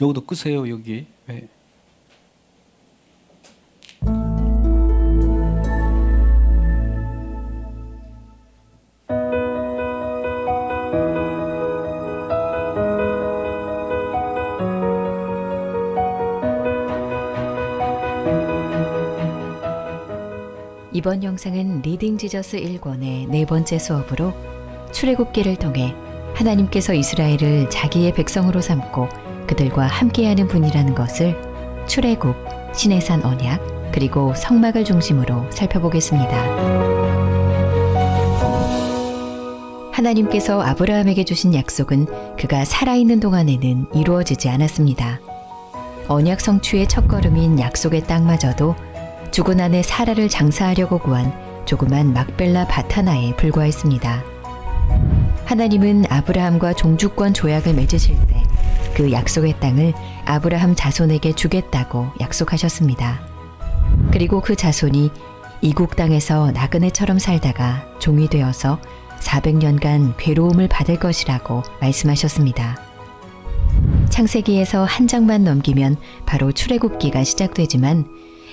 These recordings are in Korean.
여기도 끄세요, 여기. 네. 이번 영상은 리딩 지저스 1권의 네 번째 수업으로 출애굽기를 통해 하나님께서 이스라엘을 자기의 백성으로 삼고 그들과 함께하는 분이라는 것을 출애굽, 시내산 언약, 그리고 성막을 중심으로 살펴보겠습니다. 하나님께서 아브라함에게 주신 약속은 그가 살아있는 동안에는 이루어지지 않았습니다. 언약 성취의 첫걸음인 약속의 땅마저도 죽은 아내 사라를 장사하려고 구한 조그만 막벨라 밭 하나에 불과했습니다. 하나님은 아브라함과 종주권 조약을 맺으실 때 그 약속의 땅을 아브라함 자손에게 주겠다고 약속하셨습니다. 그리고 그 자손이 이국 땅에서 나그네처럼 살다가 종이 되어서 400년간 괴로움을 받을 것이라고 말씀하셨습니다. 창세기에서 한 장만 넘기면 바로 출애굽기가 시작되지만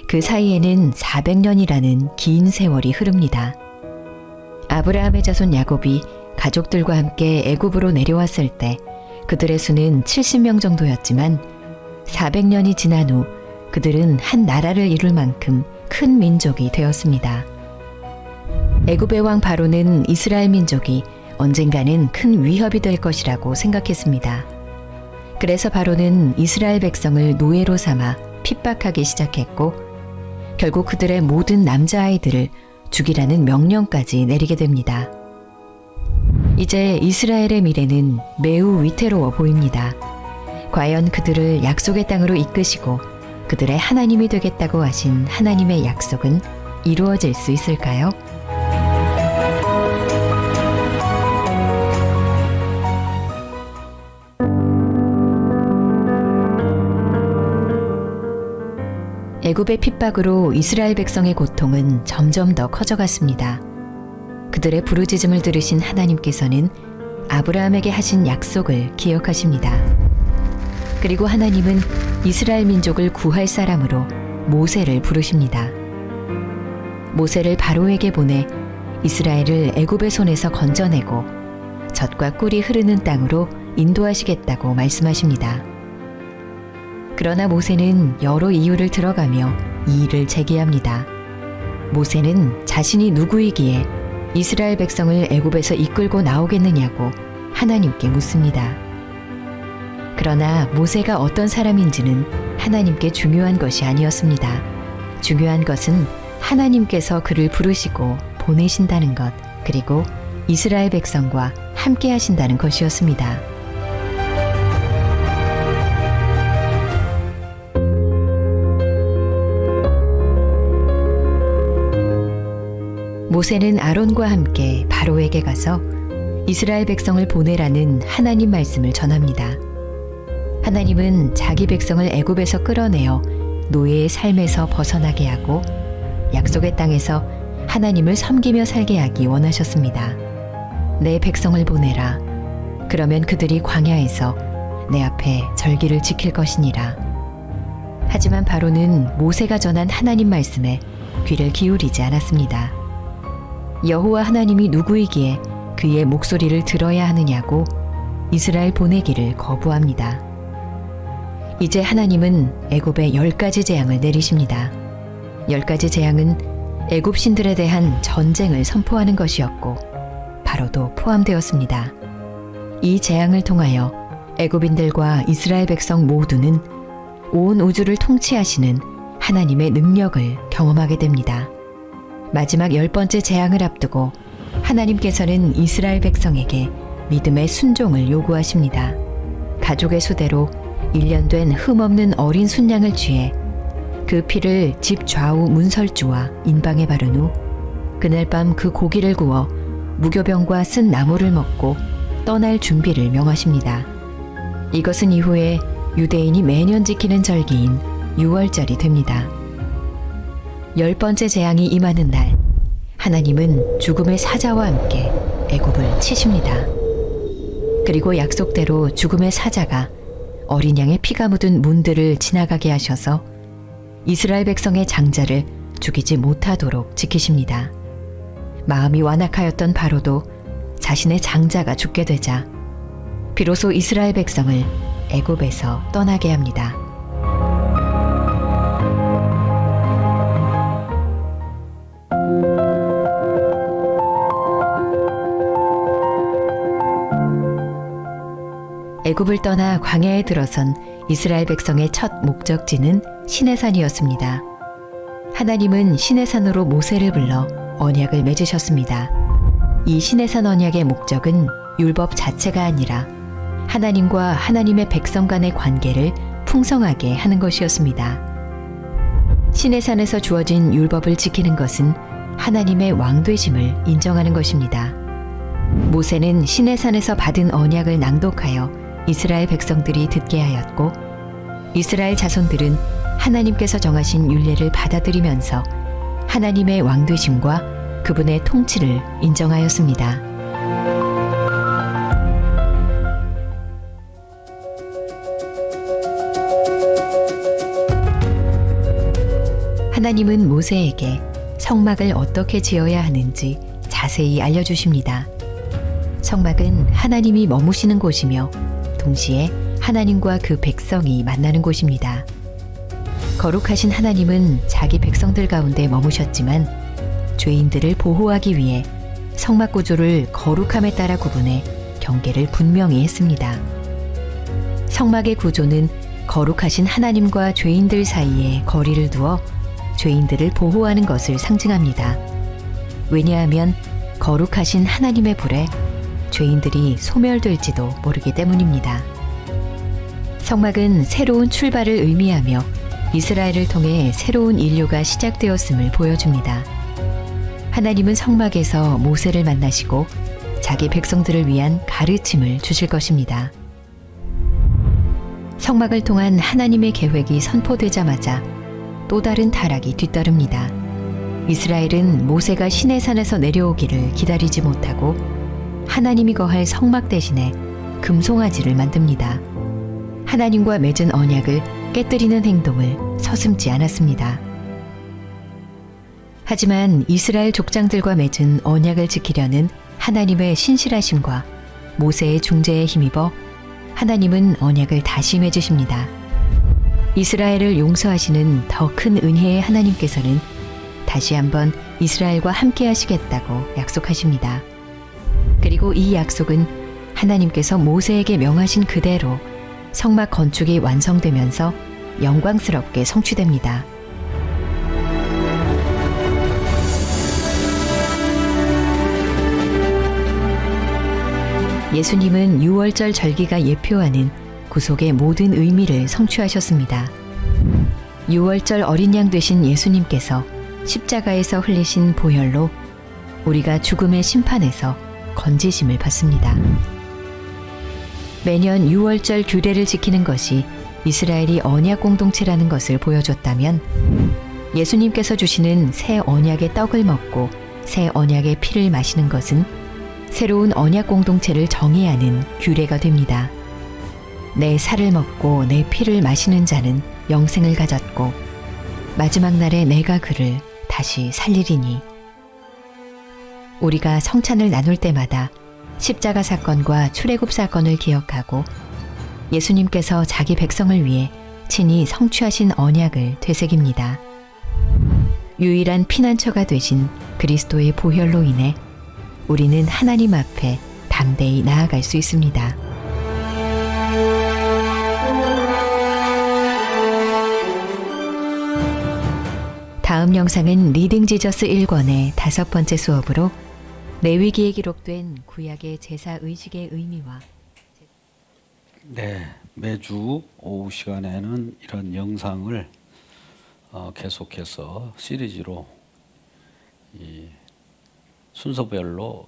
그 사이에는 400년이라는 긴 세월이 흐릅니다. 아브라함의 자손 야곱이 가족들과 함께 애굽으로 내려왔을 때 그들의 수는 70명 정도였지만 400년이 지난 후 그들은 한 나라를 이룰 만큼 큰 민족이 되었습니다. 애굽의 왕 바로는 이스라엘 민족이 언젠가는 큰 위협이 될 것이라고 생각했습니다. 그래서 바로는 이스라엘 백성을 노예로 삼아 핍박하기 시작했고 결국 그들의 모든 남자아이들을 죽이라는 명령까지 내리게 됩니다. 이제 이스라엘의 미래는 매우 위태로워 보입니다. 과연 그들을 약속의 땅으로 이끄시고 그들의 하나님이 되겠다고 하신 하나님의 약속은 이루어질 수 있을까요? 애굽의 핍박으로 이스라엘 백성의 고통은 점점 더 커져갔습니다. 그들의 부르짖음을 들으신 하나님께서는 아브라함에게 하신 약속을 기억하십니다. 그리고 하나님은 이스라엘 민족을 구할 사람으로 모세를 부르십니다. 모세를 바로에게 보내 이스라엘을 애굽의 손에서 건져내고 젖과 꿀이 흐르는 땅으로 인도하시겠다고 말씀하십니다. 그러나 모세는 여러 이유를 들어가며 이 일을 제기합니다. 모세는 자신이 누구이기에 이스라엘 백성을 애굽에서 이끌고 나오겠느냐고 하나님께 묻습니다. 그러나 모세가 어떤 사람인지는 하나님께 중요한 것이 아니었습니다. 중요한 것은 하나님께서 그를 부르시고 보내신다는 것, 그리고 이스라엘 백성과 함께 하신다는 것이었습니다. 모세는 아론과 함께 바로에게 가서 이스라엘 백성을 보내라는 하나님 말씀을 전합니다. 하나님은 자기 백성을 애굽에서 끌어내어 노예의 삶에서 벗어나게 하고 약속의 땅에서 하나님을 섬기며 살게 하기 원하셨습니다. 내 백성을 보내라. 그러면 그들이 광야에서 내 앞에 절기를 지킬 것이니라. 하지만 바로는 모세가 전한 하나님 말씀에 귀를 기울이지 않았습니다. 여호와 하나님이 누구이기에 그의 목소리를 들어야 하느냐고 이스라엘 보내기를 거부합니다. 이제 하나님은 애굽에 10가지 재앙을 내리십니다. 10가지 재앙은 애굽 신들에 대한 전쟁을 선포하는 것이었고 바로도 포함되었습니다. 이 재앙을 통하여 애굽인들과 이스라엘 백성 모두는 온 우주를 통치하시는 하나님의 능력을 경험하게 됩니다. 마지막 10번째 재앙을 앞두고 하나님께서는 이스라엘 백성에게 믿음의 순종을 요구하십니다. 가족의 수대로 1년 된 흠없는 어린 순양을 취해 그 피를 집 좌우 문설주와 인방에 바른 후 그날 밤 그 고기를 구워 무교병과 쓴 나물을 먹고 떠날 준비를 명하십니다. 이것은 이후에 유대인이 매년 지키는 절기인 유월절이 됩니다. 10번째 재앙이 임하는 날, 하나님은 죽음의 사자와 함께 애굽을 치십니다. 그리고 약속대로 죽음의 사자가 어린 양의 피가 묻은 문들을 지나가게 하셔서 이스라엘 백성의 장자를 죽이지 못하도록 지키십니다. 마음이 완악하였던 바로도 자신의 장자가 죽게 되자 비로소 이스라엘 백성을 애굽에서 떠나게 합니다. 애굽을 떠나 광야에 들어선 이스라엘 백성의 첫 목적지는 시내산이었습니다. 하나님은 시내산으로 모세를 불러 언약을 맺으셨습니다. 이 시내산 언약의 목적은 율법 자체가 아니라 하나님과 하나님의 백성 간의 관계를 풍성하게 하는 것이었습니다. 시내산에서 주어진 율법을 지키는 것은 하나님의 왕되심을 인정하는 것입니다. 모세는 시내산에서 받은 언약을 낭독하여 이스라엘 백성들이 듣게 하였고, 이스라엘 자손들은 하나님께서 정하신 율례를 받아들이면서 하나님의 왕되심과 그분의 통치를 인정하였습니다. 하나님은 모세에게 성막을 어떻게 지어야 하는지 자세히 알려주십니다. 성막은 하나님이 머무시는 곳이며 동시에 하나님과 그 백성이 만나는 곳입니다. 거룩하신 하나님은 자기 백성들 가운데 머무셨지만 죄인들을 보호하기 위해 성막 구조를 거룩함에 따라 구분해 경계를 분명히 했습니다. 성막의 구조는 거룩하신 하나님과 죄인들 사이에 거리를 두어 죄인들을 보호하는 것을 상징합니다. 왜냐하면 거룩하신 하나님의 불에 죄인들이 소멸될지도 모르기 때문입니다. 성막은 새로운 출발을 의미하며 이스라엘을 통해 새로운 인류가 시작되었음을 보여줍니다. 하나님은 성막에서 모세를 만나시고 자기 백성들을 위한 가르침을 주실 것입니다. 성막을 통한 하나님의 계획이 선포되자마자 또 다른 타락이 뒤따릅니다. 이스라엘은 모세가 시내산에서 내려오기를 기다리지 못하고 하나님이 거할 성막 대신에 금송아지를 만듭니다. 하나님과 맺은 언약을 깨뜨리는 행동을 서슴지 않았습니다. 하지만 이스라엘 족장들과 맺은 언약을 지키려는 하나님의 신실하심과 모세의 중재에 힘입어 하나님은 언약을 다시 맺으십니다. 이스라엘을 용서하시는 더 큰 은혜의 하나님께서는 다시 한번 이스라엘과 함께 하시겠다고 약속하십니다. 그리고 이 약속은 하나님께서 모세에게 명하신 그대로 성막 건축이 완성되면서 영광스럽게 성취됩니다. 예수님은 유월절 절기가 예표하는 구속의 모든 의미를 성취하셨습니다. 유월절 어린 양 되신 예수님께서 십자가에서 흘리신 보혈로 우리가 죽음의 심판에서 건지심을 받습니다. 매년 유월절 규례를 지키는 것이 이스라엘이 언약 공동체라는 것을 보여줬다면 예수님께서 주시는 새 언약의 떡을 먹고 새 언약의 피를 마시는 것은 새로운 언약 공동체를 정의하는 규례가 됩니다. 내 살을 먹고 내 피를 마시는 자는 영생을 가졌고 마지막 날에 내가 그를 다시 살리리니. 우리가 성찬을 나눌 때마다 십자가 사건과 출애굽 사건을 기억하고 예수님께서 자기 백성을 위해 친히 성취하신 언약을 되새깁니다. 유일한 피난처가 되신 그리스도의 보혈로 인해 우리는 하나님 앞에 담대히 나아갈 수 있습니다. 다음 영상은 리딩 지저스 1권의 5번째 수업으로 레위기에 기록된 구약의 제사 의식의 의미와 네, 매주 오후 시간에는 이런 영상을 계속해서 시리즈로 순서별로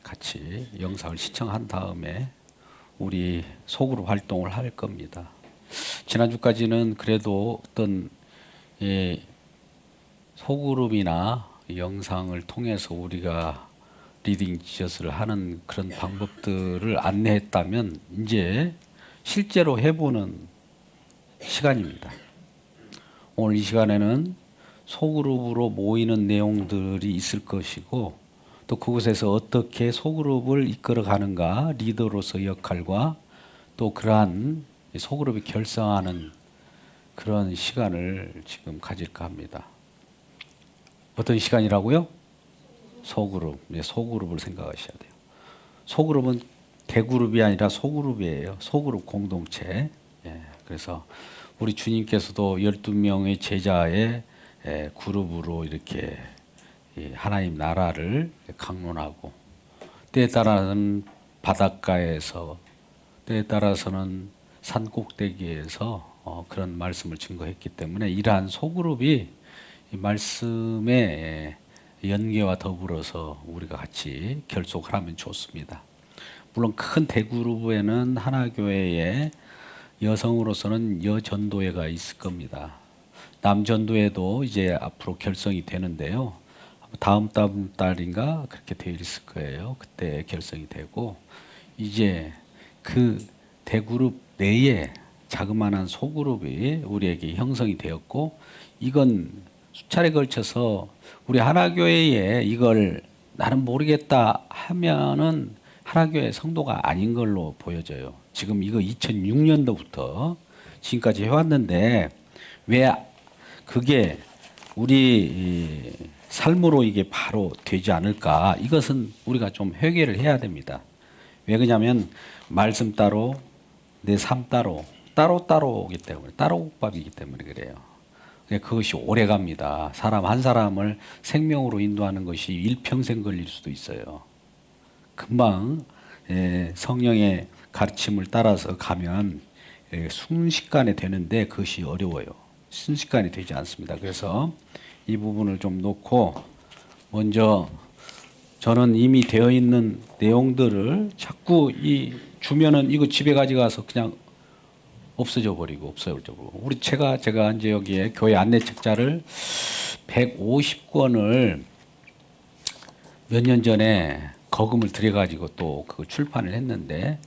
같이 영상을 시청한 다음에 우리 소그룹 활동을 할 겁니다. 지난주까지는 그래도 어떤 소그룹이나 영상을 통해서 우리가 리딩 지저스를 하는 그런 방법들을 안내했다면 이제 실제로 해보는 시간입니다. 오늘 이 시간에는 소그룹으로 모이는 내용들이 있을 것이고 또 그곳에서 어떻게 소그룹을 이끌어 가는가, 리더로서 역할과 또 그러한 소그룹이 결성하는 그런 시간을 지금 가질까 합니다. 어떤 시간이라고요? 소그룹. 네, 소그룹을 생각하셔야 돼요. 소그룹은 대그룹이 아니라 소그룹이에요. 소그룹 공동체. 예, 그래서 우리 주님께서도 12명의 제자의 그룹으로 이렇게 하나님 나라를 강론하고 때에 따라서는 바닷가에서 때에 따라서는 산 꼭대기에서 그런 말씀을 증거했기 때문에 이러한 소그룹이 이 말씀의 연계와 더불어서 우리가 같이 결속을 하면 좋습니다. 물론 큰 대그룹에는 하나교회에 여성으로서는 여전도회가 있을 겁니다. 남전도회도 이제 앞으로 결성이 되는데요. 다음 달인가 그렇게 되어 있을 거예요. 그때 결성이 되고 이제 그 대그룹 내에 자그마한 소그룹이 우리에게 형성이 되었고 이건 수차례 걸쳐서 우리 하나교회에 이걸 나는 모르겠다 하면은 하나교회 성도가 아닌 걸로 보여져요. 지금 이거 2006년도부터 지금까지 해왔는데 왜 그게 우리 삶으로 이게 바로 되지 않을까? 이것은 우리가 좀 회개를 해야 됩니다. 왜 그러냐면 말씀 따로 내 삶 따로 따로따로이기 때문에 따로국밥이기 때문에 그래요. 그것이 오래 갑니다. 사람 한 사람을 생명으로 인도하는 것이 일평생 걸릴 수도 있어요. 금방 성령의 가르침을 따라서 가면 순식간에 되는데 그것이 어려워요. 순식간에 되지 않습니다. 그래서 이 부분을 좀 놓고 먼저 저는 이미 되어 있는 내용들을 자꾸 주면은 이거 집에 가져가서 그냥 없어져 버리고. 우리 제가 이제 여기에 교회 안내책자를 150권을 몇 년 전에 거금을 들여가지고 또 그 출판을 했는데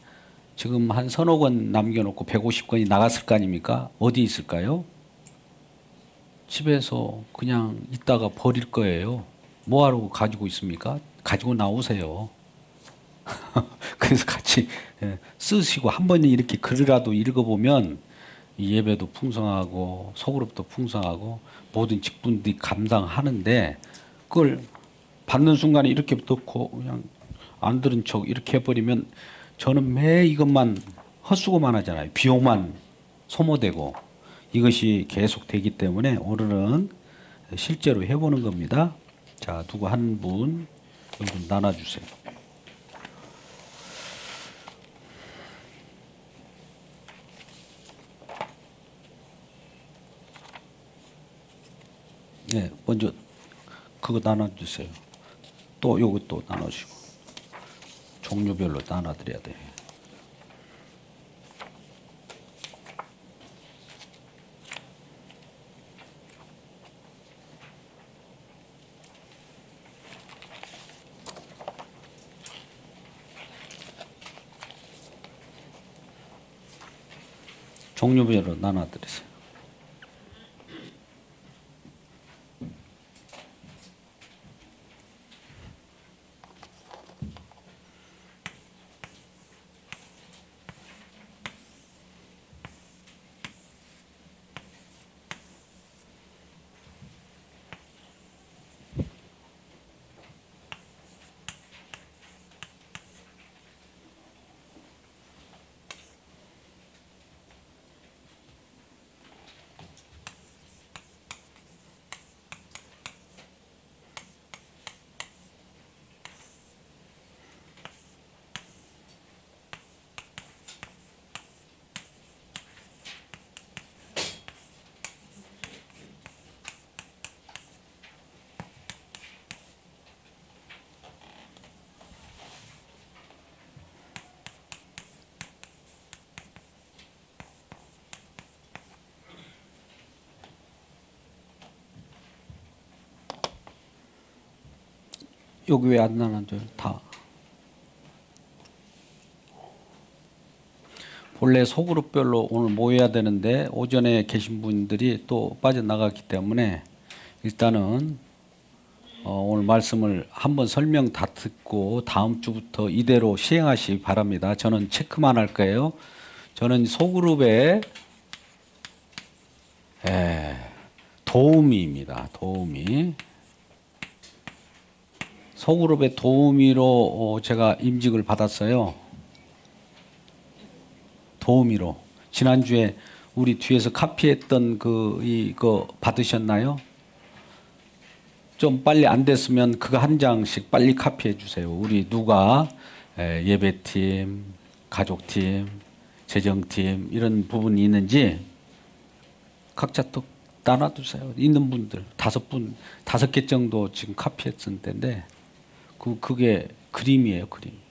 지금 한 서너 권 남겨놓고 150권이 나갔을 거 아닙니까? 어디 있을까요? 집에서 그냥 있다가 버릴 거예요. 뭐하러 가지고 있습니까? 가지고 나오세요. 그래서 같이 쓰시고 한 번은 이렇게 글이라도 읽어보면 이 예배도 풍성하고 소그룹도 풍성하고 모든 직분들이 감당하는데 그걸 받는 순간에 이렇게 넣고 그냥 안 들은 척 이렇게 해버리면 저는 매 이것만 헛수고만 하잖아요. 비용만 소모되고 이것이 계속 되기 때문에 오늘은 실제로 해보는 겁니다. 자, 누구 한 분 여기 나눠주세요. 네, 먼저 그거 나눠주세요. 또 요거 또 나눠주시고 종류별로 나눠드려야 돼. 종류별로 나눠드리세요. 여기 왜 안 나눠줘요? 다. 본래 소그룹별로 오늘 모여야 되는데 오전에 계신 분들이 또 빠져나갔기 때문에 일단은 오늘 말씀을 한번 설명 다 듣고 다음 주부터 이대로 시행하시기 바랍니다. 저는 체크만 할 거예요. 저는 소그룹의 도우미입니다. 도우미. 소그룹의 도우미로 제가 임직을 받았어요. 도우미로. 지난주에 우리 뒤에서 카피했던 이거 받으셨나요? 좀 빨리 안 됐으면 그거 한 장씩 빨리 카피해 주세요. 우리 누가 예배팀, 가족팀, 재정팀 이런 부분이 있는지 각자 또 나눠두세요. 있는 분들 5분, 5개 정도 지금 카피했을 텐데 그게 그림이에요, 그림.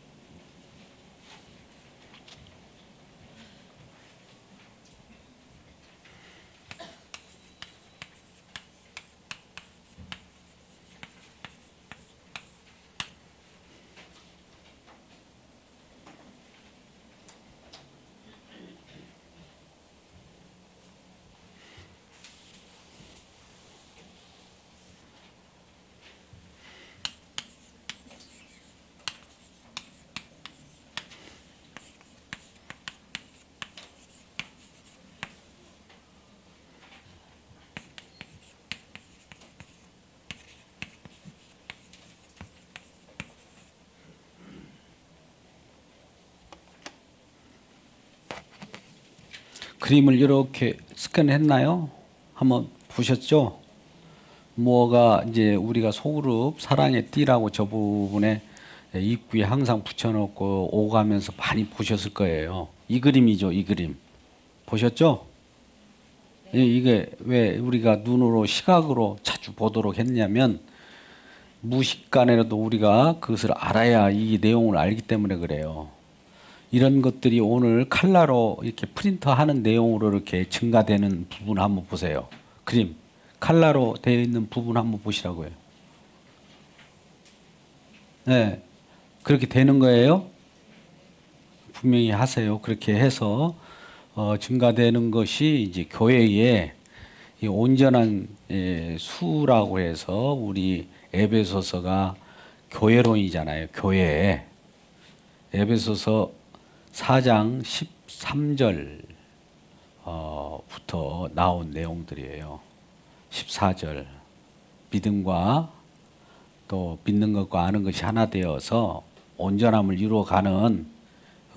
그림을 이렇게 스캔했나요? 한번 보셨죠? 뭐가 이제 우리가 소그룹 사랑의 띠라고 저 부분에 입구에 항상 붙여놓고 오가면서 많이 보셨을 거예요. 이 그림이죠, 이 그림. 보셨죠? 이게 왜 우리가 눈으로 시각으로 자주 보도록 했냐면 무식간에라도 우리가 그것을 알아야 이 내용을 알기 때문에 그래요. 이런 것들이 오늘 칼라로 이렇게 프린터하는 내용으로 이렇게 증가되는 부분 한번 보세요. 그림 칼라로 되어 있는 부분 한번 보시라고요. 네, 그렇게 되는 거예요. 분명히 하세요. 그렇게 해서 증가되는 것이 이제 교회의 이 온전한 수라고 해서 우리 에베소서가 교회론이잖아요. 교회. 에베소서 4장 13절부터 나온 내용들이에요. 14절 믿음과 또 믿는 것과 아는 것이 하나 되어서 온전함을 이루어가는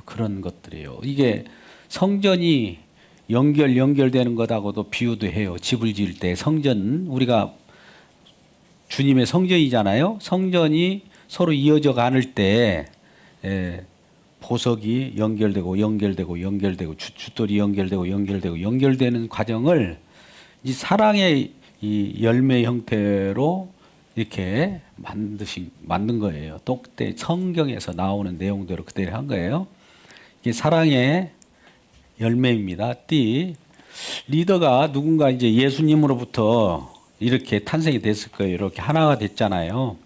그런 것들이에요. 이게 성전이 연결되는 것하고도 비유도 해요. 집을 지을 때 성전 우리가 주님의 성전이잖아요. 성전이 서로 이어져 가는 때 보석이 연결되고 주돌이 연결되는 과정을 이 사랑의 이 열매 형태로 이렇게 만든 거예요. 또 그때 성경에서 나오는 내용대로 그대로 한 거예요. 이게 사랑의 열매입니다. 띠 리더가 누군가 이제 예수님으로부터 이렇게 탄생이 됐을 거예요. 이렇게 하나가 됐잖아요.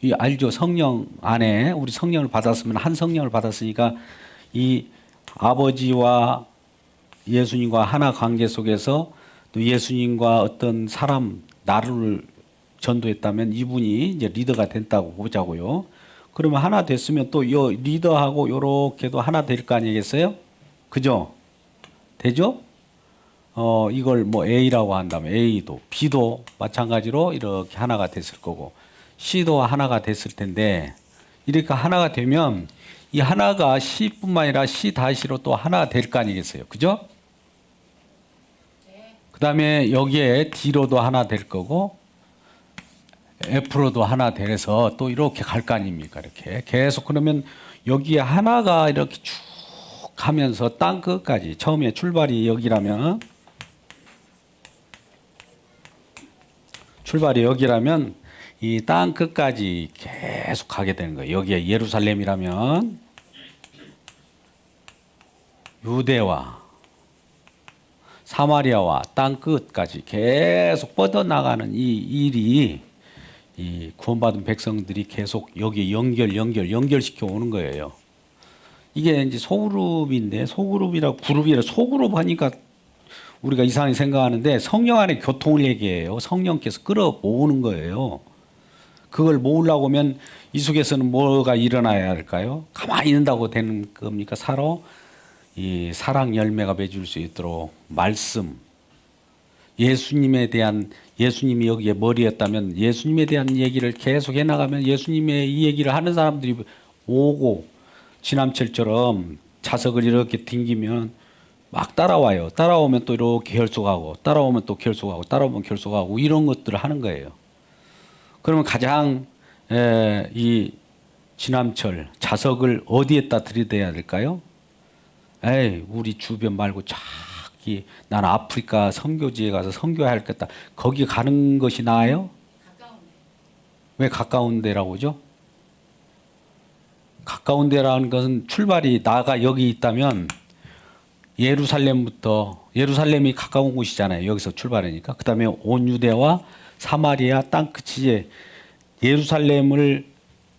이 알죠? 성령 안에 우리 성령을 받았으면 한 성령을 받았으니까 이 아버지와 예수님과 하나 관계 속에서 또 예수님과 어떤 사람 나를 전도했다면 이분이 이제 리더가 된다고 보자고요. 그러면 하나 됐으면 또 요 리더하고 요렇게도 하나 될 거 아니겠어요? 그죠? 되죠? 이걸 뭐 A라고 한다면 A도 B도 마찬가지로 이렇게 하나가 됐을 거고 C도 하나가 됐을 텐데 이렇게 하나가 되면 이 하나가 C뿐만 아니라 C-로 또 하나가 될 거 아니겠어요? 그죠? 그 다음에 여기에 D로도 하나 될 거고 F로도 하나 돼서 또 이렇게 갈 거 아닙니까? 이렇게 계속 그러면 여기에 하나가 이렇게 쭉 가면서 땅 끝까지 처음에 출발이 여기라면 이 땅 끝까지 계속 가게 되는 거예요. 여기에 예루살렘이라면 유대와 사마리아와 땅 끝까지 계속 뻗어나가는 이 일이 이 구원받은 백성들이 계속 여기 연결시켜 오는 거예요. 이게 이제 소그룹인데 소그룹이라 그룹이라 소그룹 하니까 우리가 이상하게 생각하는데 성령 안에 교통을 얘기해요. 성령께서 끌어 모으는 거예요. 그걸 모으려고 하면 이 속에서는 뭐가 일어나야 할까요? 가만히 있는다고 되는 겁니까? 서로 이 사랑 열매가 맺을 수 있도록 말씀, 예수님에 대한 예수님이 여기에 머리였다면 예수님에 대한 얘기를 계속 해나가면 예수님의 이 얘기를 하는 사람들이 오고 지남철처럼 자석을 이렇게 튕기면 막 따라와요. 따라오면 또 이렇게 결속하고 따라오면 또 결속하고 따라오면 결속하고 이런 것들을 하는 거예요. 그러면 가장 이 지남철 자석을 어디에다 들이대야 될까요? 에이, 우리 주변 말고 저기 난 아프리카 선교지에 가서 선교해야 할겠다. 거기 가는 것이 나아요? 왜 가까운 데라고 하죠? 가까운 데라는 것은 출발이 나가 여기 있다면 예루살렘이 가까운 곳이잖아요. 여기서 출발하니까. 그 다음에 온 유대와 사마리아 땅끝이지. 예루살렘을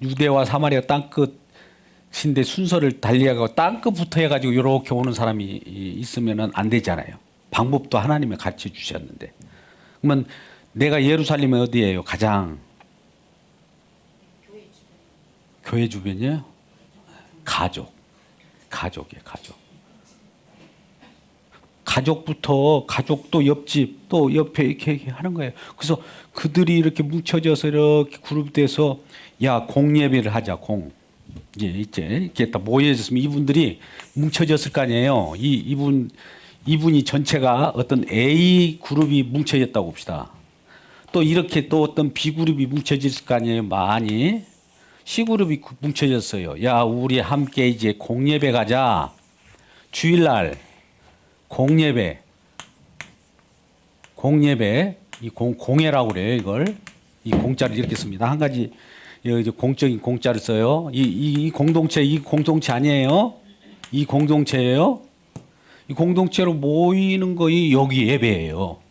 유대와 사마리아 땅끝인데 순서를 달리하고 땅끝부터 해가지고 이렇게 오는 사람이 있으면 안 되잖아요. 방법도 하나님이 가르쳐 주셨는데. 그러면 내가 예루살렘이 어디예요? 가장 교회 주변이에요? 가족이에요. 가족부터 가족도 옆집 또 옆에 이렇게 하는 거예요. 그래서 그들이 이렇게 뭉쳐져서 이렇게 그룹돼서 야 공예배를 하자 이제 이렇게 딱 모여졌으면 이분들이 뭉쳐졌을 거 아니에요. 이분이 전체가 어떤 A 그룹이 뭉쳐졌다고 봅시다. 또 이렇게 또 어떤 B 그룹이 뭉쳐졌을 거 아니에요. 많이 C 그룹이 뭉쳐졌어요. 야 우리 함께 이제 공예배 가자. 주일날 공예배 이 공예라고 그래요. 이걸 이 공자를 이렇게 씁니다. 한 가지 이제 공적인 공자를 써요. 이 공동체 아니에요. 이 공동체예요. 이 공동체로 모이는 거이 여기 예배예요.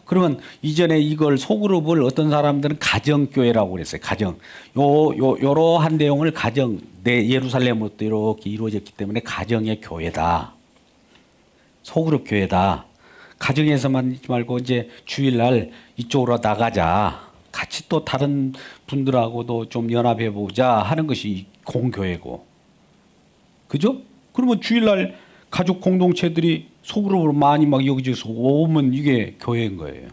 그러면 이전에 이걸 소그룹을 어떤 사람들은 가정교회라고 그랬어요. 가정. 요러한 내용을 내 예루살렘으로부터 이렇게 이루어졌기 때문에 가정의 교회다. 소그룹 교회다. 가정에서만 있지 말고 이제 주일날 이쪽으로 나가자. 같이 또 다른 분들하고도 좀 연합해 보자 하는 것이 공교회고. 그죠? 그러면 주일날 가족 공동체들이 소그룹으로 많이 막 여기저기서 오면 이게 교회인 거예요.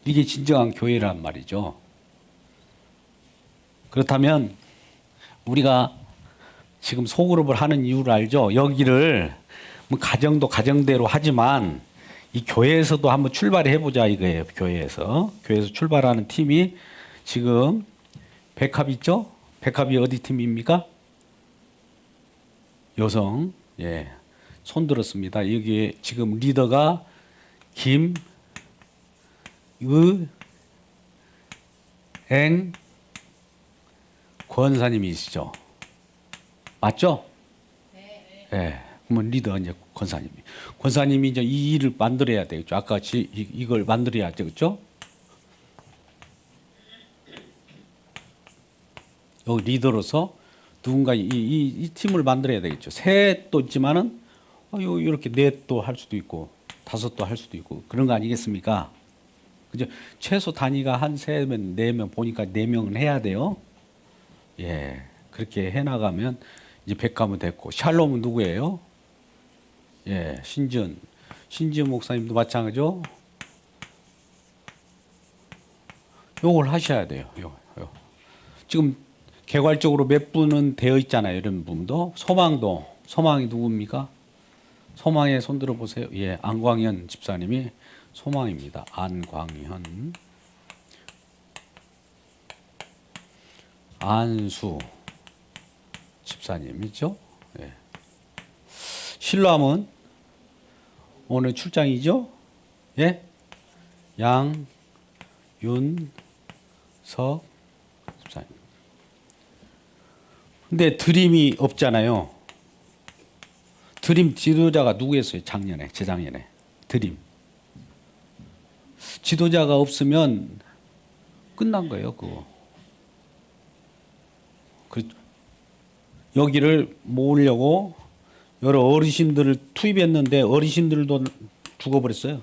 이게 진정한 교회란 말이죠. 그렇다면 우리가 지금 소그룹을 하는 이유를 알죠? 여기를 뭐 가정도 가정대로 하지만 이 교회에서도 한번 출발해 보자 이거예요. 교회에서 출발하는 팀이 지금 백합 있죠? 백합이 어디 팀입니까? 여성. 예. 손 들었습니다. 여기 지금 리더가 김의행 권사님이시죠? 맞죠? 네. 네. 그러면 리더 이제 권사님이 이제 이 일을 만들어야 되겠죠. 아까 같이 이걸 만들어야 되겠죠? 여기 리더로서 누군가 이 팀을 만들어야 되겠죠. 셋도 있지만은 이렇게 넷도 할 수도 있고 다섯도 할 수도 있고 그런 거 아니겠습니까? 그죠? 최소 단위가 한 3명, 4명 보니까 4명은 해야 돼요. 예, 그렇게 해나가면 이제 백가면 됐고 샬롬은 누구예요? 예, 신지은 목사님도 마찬가지죠. 요걸 하셔야 돼요. 요. 지금 개괄적으로 몇 분은 되어 있잖아요. 이런 분도 소망이 누굽니까? 소망에 손 들어 보세요. 예, 안광현 집사님이 소망입니다. 안광현. 안수 집사님이죠. 예. 신랑은 오늘 출장이죠. 예, 양윤석 집사님. 근데 드림이 없잖아요. 드림 지도자가 누구였어요? 재작년에 드림 지도자가 없으면 끝난 거예요. 그거 여기를 모으려고 여러 어르신들을 투입했는데 어르신들도 죽어버렸어요.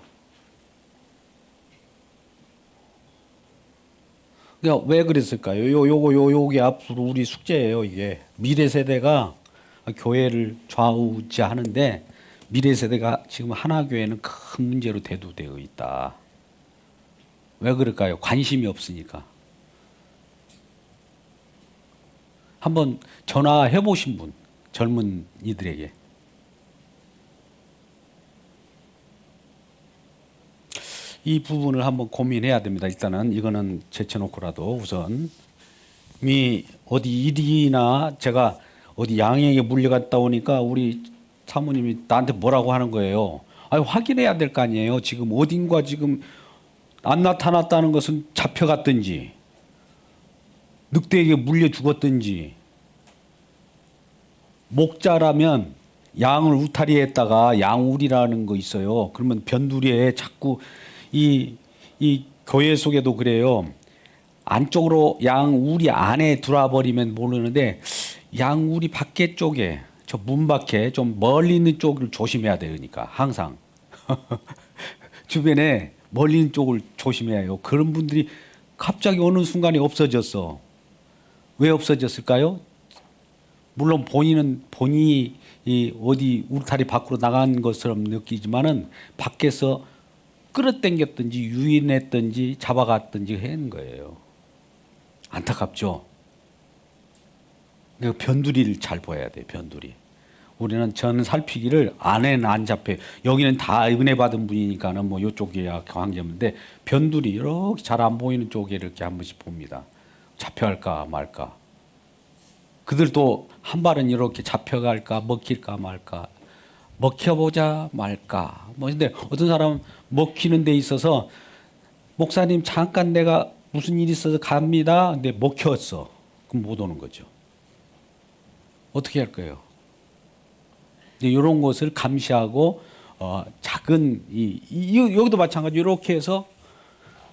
그러니까 왜 그랬을까요? 요게 앞으로 우리 숙제예요. 이게 미래 세대가 교회를 좌우지하는데 미래 세대가 지금 하나교회는 큰 문제로 대두되어 있다. 왜 그럴까요? 관심이 없으니까. 한번 전화해 보신 분, 젊은 이들에게. 이 부분을 한번 고민해야 됩니다. 일단은 이거는 제쳐놓고라도 우선 어디 일이나 제가 어디 양행에 물려갔다 오니까 우리 사모님이 나한테 뭐라고 하는 거예요. 아니, 확인해야 될 거 아니에요. 지금 어딘가 지금 안 나타났다는 것은 잡혀갔든지 늑대에게 물려 죽었든지 목자라면 양을 울타리에다가 양울이라는 거 있어요. 그러면 변두리에 자꾸 이 교회 속에도 그래요. 안쪽으로 양울이 안에 들어와 버리면 모르는데 양울이 밖에 쪽에 저 문 밖에 좀 멀리 있는 쪽을 조심해야 되니까 항상 주변에 멀리 있는 쪽을 조심해야 해요. 그런 분들이 갑자기 어느 순간에 없어졌어. 왜 없어졌을까요? 물론 본인이 이 어디 울타리 밖으로 나간 것처럼 느끼지만은 밖에서 끌어당겼든지 유인했든지 잡아갔든지 하는 거예요. 안타깝죠. 그러니까 변두리를 잘 봐야 돼. 변두리. 우리는 전 살피기를 안에는 안 잡혀요. 여기는 다 은혜 받은 분이니까는 뭐 이쪽이야 관계인데 변두리 이렇게 잘 안 보이는 쪽에 이렇게 한 번씩 봅니다. 잡혀갈까 말까. 그들도 한 발은 이렇게 잡혀갈까 먹힐까 말까. 먹혀보자 말까. 뭐 근데 어떤 사람은 먹히는 데 있어서 목사님 잠깐 내가 무슨 일이 있어서 갑니다. 근데 먹혔어. 그럼 못 오는 거죠. 어떻게 할 거예요? 이런 것을 감시하고 작은 여기도 마찬가지 이렇게 해서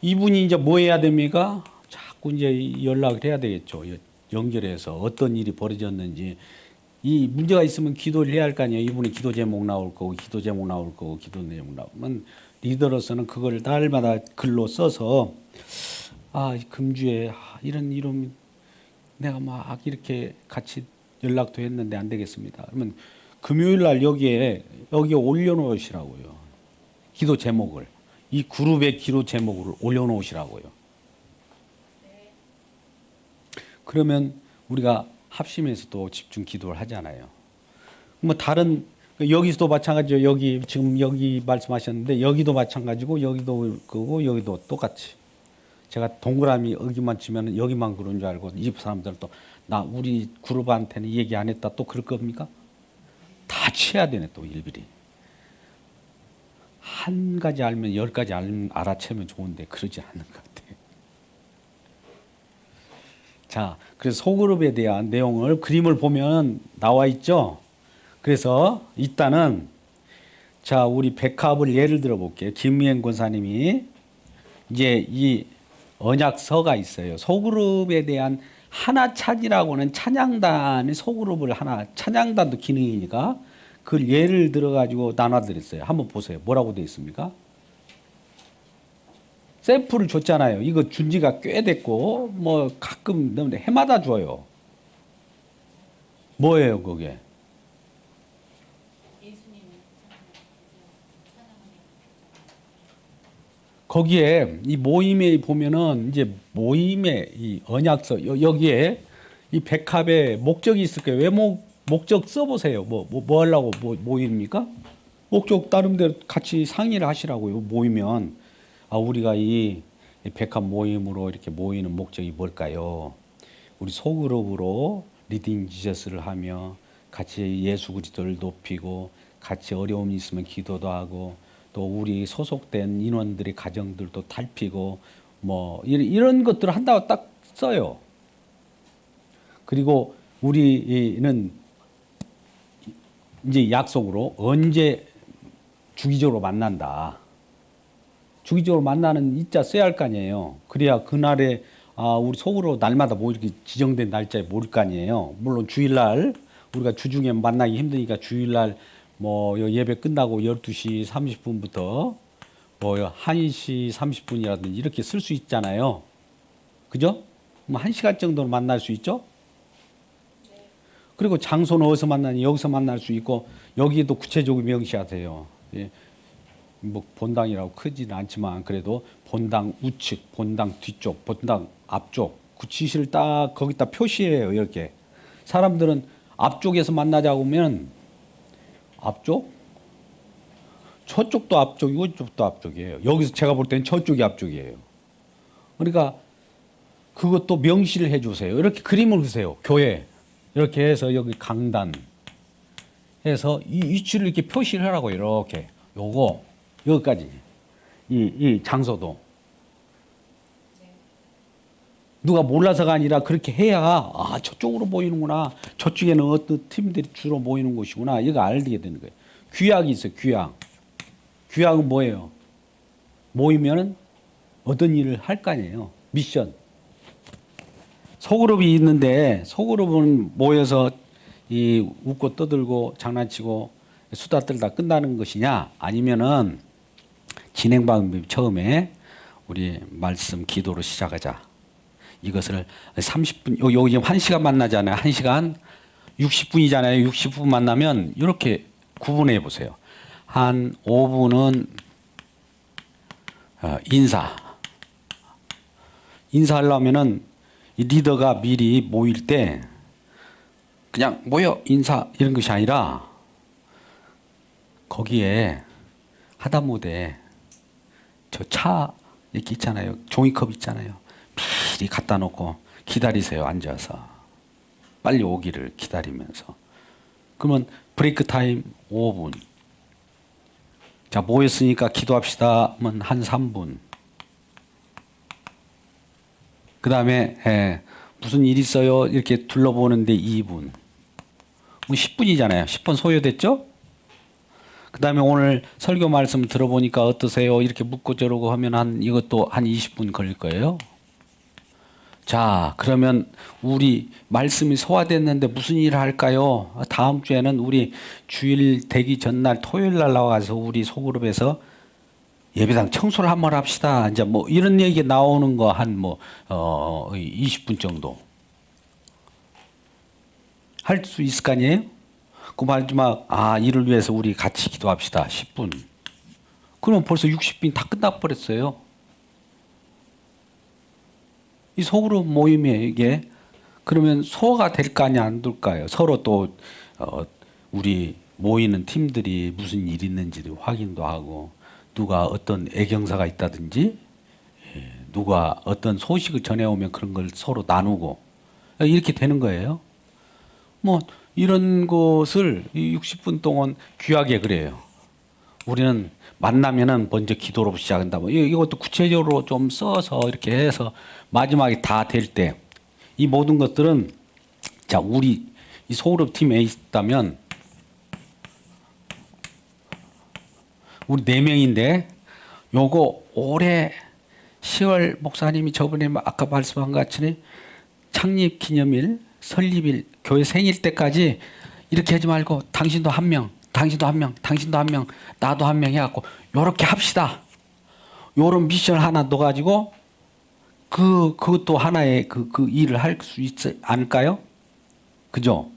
이분이 이제 뭐 해야 됩니까? 자꾸 이제 연락을 해야 되겠죠. 연결해서 어떤 일이 벌어졌는지 이 문제가 있으면 기도를 해야 할 거 아니에요. 이분이 기도 제목 나올 거고 기도 제목 나올 거고 기도 내용 나오면 리더로서는 그걸 날마다 글로 써서 금주에 이런 이름 내가 막 이렇게 같이 연락도 했는데 안 되겠습니다. 그러면 금요일 날 여기에 올려놓으시라고요. 기도 제목을 이 그룹의 기도 제목을 올려놓으시라고요. 그러면 우리가 합심해서 또 집중 기도를 하잖아요. 뭐 다른 여기서도 마찬가지죠. 여기 지금 여기 말씀하셨는데 여기도 마찬가지고 여기도 그고 여기도 똑같이. 제가 동그라미 여기만 치면 여기만 그런 줄 알고 이 사람들은 또 나 우리 그룹한테는 얘기 안 했다 또 그럴 겁니까? 다 취해야 되네 또 일일이. 한 가지 알면 10가지 알아채면 좋은데 그러지 않는 것 같아요. 자, 그래서 소그룹에 대한 내용을 그림을 보면 나와 있죠. 그래서 일단은 자 우리 백합을 예를 들어 볼게요. 김미행 권사님이 이제 이 언약서가 있어요. 소그룹에 대한 하나찬이라고는 찬양단의 소그룹을 하나 찬양단도 기능이니까 그 예를 들어 가지고 나눠드렸어요. 한번 보세요. 뭐라고 되어 있습니까? 샘플을 줬잖아요. 이거 준 지가 꽤 됐고 뭐 가끔 해마다 줘요. 뭐예요 그게? 거기에 이 모임에 보면은 이제 모임의 이 언약서 여기에 이 백합의 목적이 있을 거예요. 왜 목적 써보세요. 뭐 하려고 모입니까? 목적 나름대로 같이 상의를 하시라고요. 모이면 우리가 이 백합 모임으로 이렇게 모이는 목적이 뭘까요? 우리 소그룹으로 리딩 지저스를 하며 같이 예수 그리스도를 높이고 같이 어려움이 있으면 기도도 하고 또 우리 소속된 인원들의 가정들도 살피고 뭐 이런 것들을 한다고 딱 써요. 그리고 우리는 이제 약속으로 언제 주기적으로 만난다. 주기적으로 만나는 일자 써야 할 거 아니에요. 그래야 그날에 우리 속으로 날마다 뭐 이렇게 지정된 날짜에 모일 거 아니에요. 물론 주일날 우리가 주중에 만나기 힘드니까 주일날 뭐 예배 끝나고 12시 30분부터 뭐 1시 30분이라든지 이렇게 쓸 수 있잖아요. 그죠? 뭐 1시간 정도는 만날 수 있죠? 그리고 장소는 어디서 만나니? 여기서 만날 수 있고 여기에도 구체적으로 명시하세요. 예. 뭐 본당이라고 크지는 않지만 그래도 본당 우측, 본당 뒤쪽, 본당 앞쪽 그 지시를 딱 거기다 표시해요. 이렇게 사람들은 앞쪽에서 만나자고 하면 앞쪽? 저쪽도 앞쪽이고 이쪽도 앞쪽이에요. 여기서 제가 볼 때는 저쪽이 앞쪽이에요. 그러니까 그것도 명시를 해주세요. 이렇게 그림을 그으세요. 교회 이렇게 해서 여기 강단 해서 이 위치를 이렇게 표시를 하라고 이렇게 요거 여기까지 이 장소도 누가 몰라서가 아니라 그렇게 해야 아 저쪽으로 보이는구나 저쪽에는 어떤 팀들이 주로 모이는 곳이구나 이거 알게 되는 거예요. 규약이 있어요. 규약은 뭐예요? 모이면 어떤 일을 할 거 아니에요. 미션. 소그룹이 있는데 소그룹은 모여서 이 웃고 떠들고 장난치고 수다 떨다 끝나는 것이냐 아니면은 진행 방법이 처음에 우리 말씀 기도로 시작하자. 이것을 30분 여기 지금 1시간 만나잖아요. 1시간 60분이잖아요. 60분 만나면 이렇게 구분해 보세요. 한 5분은 인사하려면은 이 리더가 미리 모일 때 그냥 모여 인사 이런 것이 아니라 거기에 하다못해 저 차 이렇게 있잖아요. 종이컵 있잖아요. 미리 갖다 놓고 기다리세요. 앉아서 빨리 오기를 기다리면서 그러면 브레이크 타임 5분 자 모였으니까 기도합시다 하면 한 3분 그 다음에 무슨 일 있어요? 이렇게 둘러보는데 2분 뭐 10분이잖아요. 10분 소요됐죠? 그 다음에 오늘 설교 말씀 들어보니까 어떠세요? 이렇게 묻고 저러고 하면 이것도 한 20분 걸릴 거예요. 자, 그러면 우리 말씀이 소화됐는데 무슨 일을 할까요? 다음 주에는 우리 주일 되기 전날 토요일 날 나와서 우리 소그룹에서 예배당 청소를 한번 합시다. 이제 뭐 이런 얘기 나오는 거 한 20분 정도 할 수 있을 거 아니에요? 그 마지막 이를 위해서 우리 같이 기도합시다. 10분. 그러면 벌써 60분이 다 끝나버렸어요. 이 소그룹 모임에 이게 그러면 소화가 될까 아니 안 될까요? 서로 또 우리 모이는 팀들이 무슨 일이 있는지도 확인도 하고 누가 어떤 애경사가 있다든지 누가 어떤 소식을 전해오면 그런 걸 서로 나누고 이렇게 되는 거예요. 뭐 이런 것을 60분 동안 귀하게 그래요. 우리는 만나면은 먼저 기도로 시작한다. 뭐 이것도 구체적으로 좀 써서 이렇게 해서 마지막에 다 될 때 이 모든 것들은 자 우리 이 소그룹 팀에 있다면 우리 4명인데 요거 올해 10월 목사님이 저번에 아까 말씀한 것 같이 창립 기념일, 설립일, 교회 생일 때까지 이렇게 하지 말고 당신도 한 명, 당신도 한 명, 당신도 한 명, 나도 한 명 해갖고 요렇게 합시다. 요런 미션 하나 넣어가지고 그것도 하나의 그 일을 할 수 있지 않을까요? 그죠?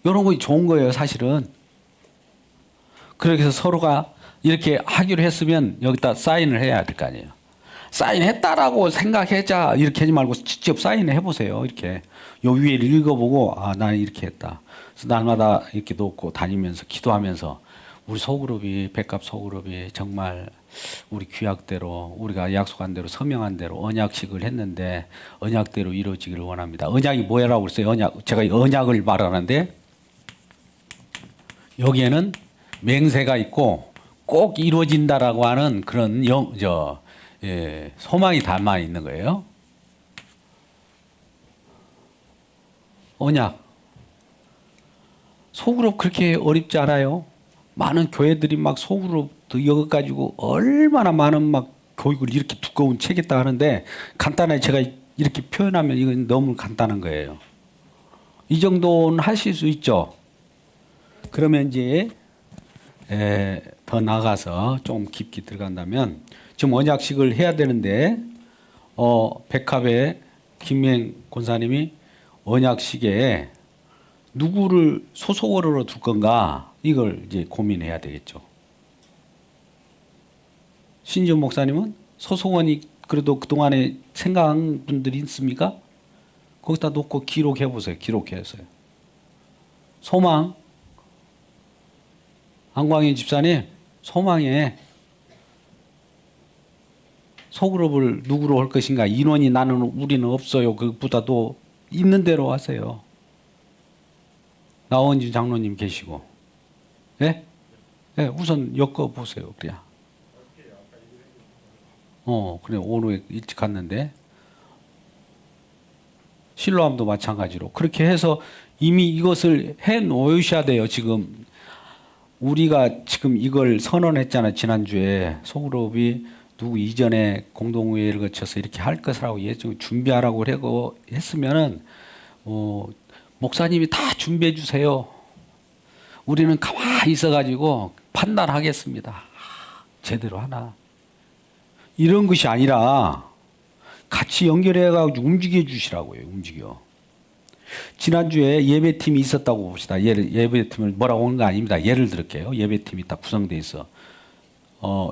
요런 거 좋은 거예요, 사실은. 그렇게 해서 서로가 이렇게 하기로 했으면 여기다 사인을 해야 될 거 아니에요. 사인했다라고 생각하자 이렇게 하지 말고 직접 사인을 해보세요. 이렇게 요 위에 읽어보고 나는 이렇게 했다. 그래서 날마다 이렇게 놓고 다니면서 기도하면서 우리 소그룹이 백갑 소그룹이 정말 우리 규약대로 우리가 약속한 대로 서명한 대로 언약식을 했는데 언약대로 이루어지기를 원합니다. 언약이 뭐라고 그랬어요? 언약 제가 언약을 말하는데 여기에는 맹세가 있고 꼭 이루어진다라고 하는 그런 소망이 담아 있는 거예요. 언약. 소그룹 그렇게 어렵지 않아요. 많은 교회들이 막 소그룹 이거 가지고 얼마나 많은 막 교육을 이렇게 두꺼운 책에다 하는데 간단하게 제가 이렇게 표현하면 이건 너무 간단한 거예요. 이 정도는 하실 수 있죠. 그러면 이제 더 나가서 좀 깊게 들어간다면 지금 언약식을 해야 되는데 백합의 김행 권사님이 언약식에 누구를 소속어로 둘 건가 이걸 이제 고민해야 되겠죠. 신지훈 목사님은 소속원이 그래도 그동안에 생각한 분들이 있습니까? 거기다 놓고 기록해 보세요. 기록해서요. 소망 안광인 집사님 소망에 소그룹을 누구로 할 것인가 인원이 나는 우리는 없어요. 그보다도 있는 대로 하세요. 나원진 장로님 계시고 예? 예, 우선 엮어 보세요. 그냥 그래 오늘 일찍 갔는데 실로암도 마찬가지로 그렇게 해서 이미 이것을 해 놓으셔야 돼요. 지금 우리가 지금 이걸 선언했잖아요. 지난주에 소그룹이 누구 이전에 공동회의를 거쳐서 이렇게 할 것이라고 준비하라고 하고 했으면은 목사님이 다 준비해 주세요. 우리는 가만히 있어가지고 판단하겠습니다. 제대로 하나. 이런 것이 아니라 같이 연결해가지고 움직여 주시라고요. 움직여. 지난주에 예배팀이 있었다고 봅시다. 예배팀을 뭐라고 하는 거 아닙니다. 예를 들을게요. 예배팀이 다 구성돼 있어.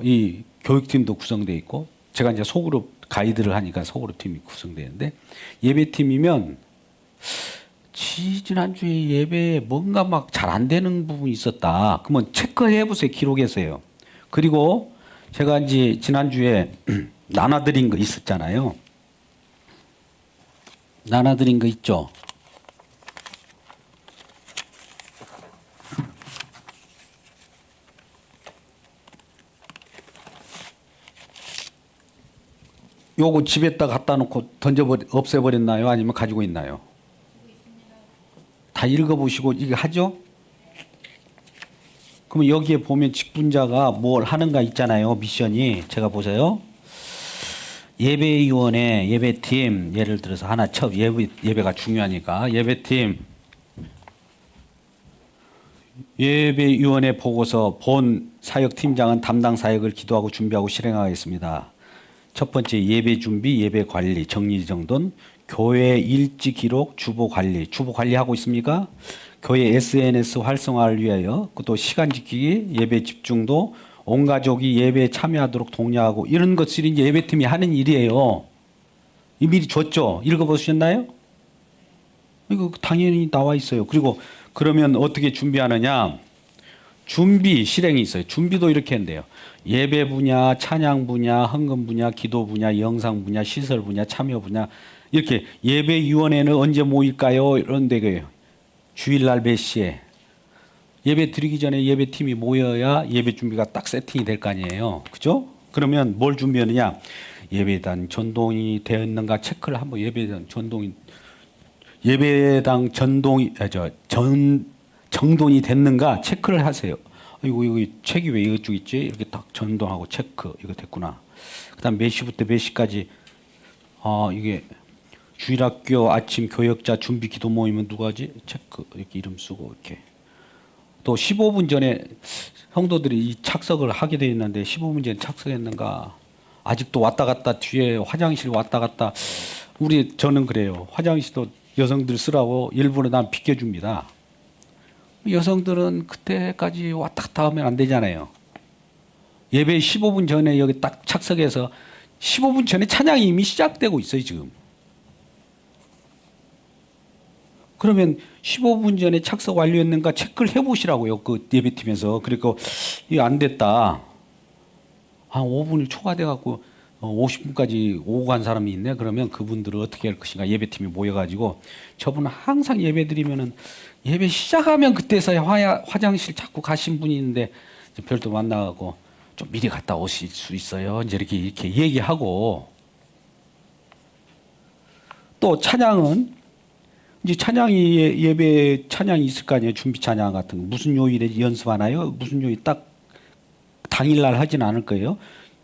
이 교육팀도 구성돼 있고 제가 이제 소그룹 가이드를 하니까 소그룹 팀이 구성되는데 예배팀이면 지난주에 예배에 뭔가 막 잘 안 되는 부분이 있었다. 그러면 체크해 보세요. 기록해서요. 그리고 제가 이제 지난주에 나눠드린 거 있었잖아요. 나눠드린 거 있죠. 요거 집에다 갖다 놓고 없애버렸나요? 아니면 가지고 있나요? 다 읽어보시고 이거 하죠? 그러면 여기에 보면 직분자가 뭘 하는가 있잖아요. 미션이. 제가 보세요. 예배위원회, 예배팀 예를 들어서 하나 예배가 중요하니까 예배팀 예배위원회 보고서 본 사역팀장은 담당 사역을 기도하고 준비하고 실행하겠습니다. 첫 번째 예배 준비, 예배 관리, 정리정돈, 교회 일지 기록, 주보 관리. 주보 관리하고 있습니까? 교회 SNS 활성화를 위하여 또 시간 지키기, 예배 집중도, 온 가족이 예배에 참여하도록 독려하고 이런 것들이 이제 예배팀이 하는 일이에요. 이 미리 줬죠? 읽어보셨나요? 이거 당연히 나와 있어요. 그리고 그러면 어떻게 준비하느냐? 준비 실행이 있어요. 준비도 이렇게 한대요. 예배 분야, 찬양 분야, 헌금 분야, 기도 분야, 영상 분야, 시설 분야, 참여 분야 이렇게 예배위원회는 언제 모일까요? 이런 데가요. 주일날 몇 시에 예배 드리기 전에 예배팀이 모여야 예배 준비가 딱 세팅이 될 거 아니에요. 그죠? 그러면 뭘 준비하느냐? 예배당 전동이 되어 있는가 체크를 한번 예배당 정돈이 됐는가 체크를 하세요. 이거 책이 왜 이쪽 있지? 이렇게 딱 전동하고 체크 이거 됐구나. 그다음 몇 시부터 몇 시까지 이게 주일학교 아침 교역자 준비 기도 모임은 누가 하지? 체크 이렇게 이름 쓰고 이렇게. 또 15분 전에 성도들이 이 착석을 하게 돼 있는데 15분 전에 착석했는가? 아직도 왔다 갔다 뒤에 화장실 왔다 갔다. 저는 그래요. 화장실도 여성들 쓰라고 일부러 난 비켜줍니다. 여성들은 그때까지 왔다 갔다 하면 안 되잖아요. 예배 15분 전에 여기 딱 착석해서 15분 전에 찬양이 이미 시작되고 있어요, 지금. 그러면 15분 전에 착석 완료했는가 체크를 해보시라고요. 그 예배팀에서. 그리고 이거 안 됐다. 한 5분이 초과돼갖고 50분까지 오고 간 사람이 있네. 그러면 그분들을 어떻게 할 것인가. 예배팀이 모여가지고 저분은 항상 예배 드리면은 예배 시작하면 그때서야 화장실 자꾸 가신 분이 있는데 별도 만나고 좀 미리 갔다 오실 수 있어요. 이제 이렇게 얘기하고 또 찬양은 이제 예배 찬양이 있을 거 아니에요. 준비 찬양 같은 거. 무슨 요일에 연습하나요? 무슨 요일 딱 당일날 하진 않을 거예요.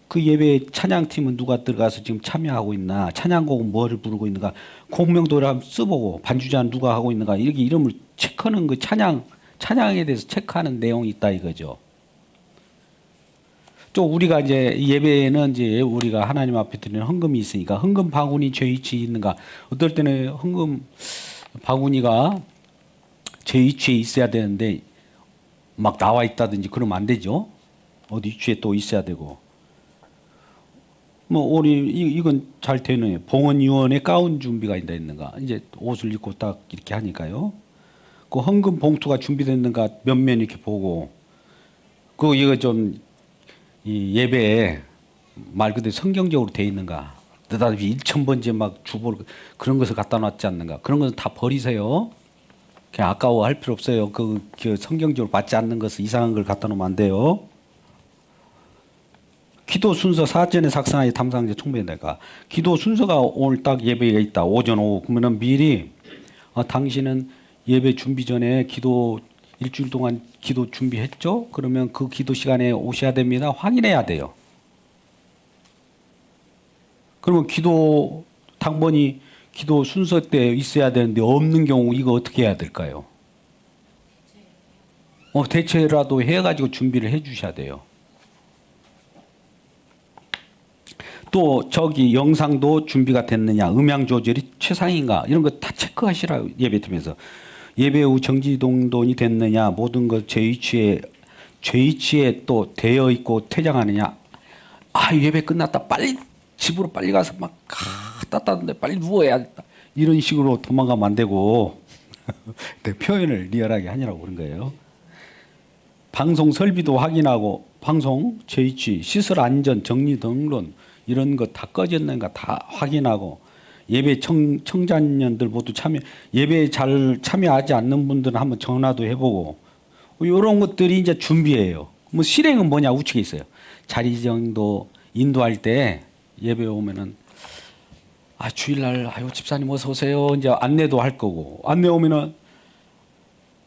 그 예배 찬양팀은 누가 들어가서 지금 참여하고 있나, 찬양곡은 뭐를 부르고 있는가, 곡명도를 한번 써보고 반주자는 누가 하고 있는가, 이렇게 이름을 체크하는 그 찬양에 대해서 체크하는 내용이 있다 이거죠. 또 우리가 이제 예배에는 이제 우리가 하나님 앞에 드리는 헌금이 있으니까 헌금 바구니 제 위치에 있는가, 어떨 때는 헌금 바구니가 제 위치에 있어야 되는데 막 나와 있다든지 그러면 안 되죠. 어디 위치에 또 있어야 되고. 뭐 우리 이건 잘 되네. 봉헌위원회 가운 준비가 있는가. 이제 옷을 입고 딱 이렇게 하니까요. 그 헌금 봉투가 준비됐는가 몇면 이렇게 보고. 그 이거 좀 이 예배에 말 그대로 성경적으로 돼 있는가. 느닷없이 1000번째 막 주보 그런 것을 갖다 놨지 않는가. 그런 것은 다 버리세요. 그냥 아까워할 필요 없어요. 그 성경적으로 맞지 않는 것을 이상한 걸 갖다 놓으면 안 돼요. 기도 순서 사전에 작성하여 담상제 총배내가 기도 순서가 오늘 딱 예배가 있다. 오전 오후 그러면 미리 당신은 예배 준비 전에 기도 일주일 동안 기도 준비했죠? 그러면 그 기도 시간에 오셔야 됩니다. 확인해야 돼요. 그러면 기도 당번이 기도 순서 때 있어야 되는데 없는 경우 이거 어떻게 해야 될까요? 대체라도 해가지고 준비를 해주셔야 돼요. 또 저기 영상도 준비가 됐느냐, 음향 조절이 최상인가 이런 거 다 체크하시라고 예배팀에서. 예배 후 정지동돈이 됐느냐, 모든 것 제 위치에 또 되어 있고 퇴장하느냐. 예배 끝났다 빨리 집으로 빨리 가서 막 따뜻한데 빨리 누워야겠다 이런 식으로 도망가면 안 되고 표현을 리얼하게 하느라고 그런 거예요. 방송 설비도 확인하고 방송 제 위치, 시설 안전, 정리 등론 이런 거 다 꺼졌는가 다 확인하고, 예배 청자년들 모두 예배에 잘 참여하지 않는 분들은 한번 전화도 해보고, 이런 것들이 이제 준비예요. 뭐 실행은 뭐냐 우측에 있어요. 자리 정도 인도할 때 예배 오면은 주일날 집사님 어서 오세요 이제 안내도 할 거고, 안내 오면은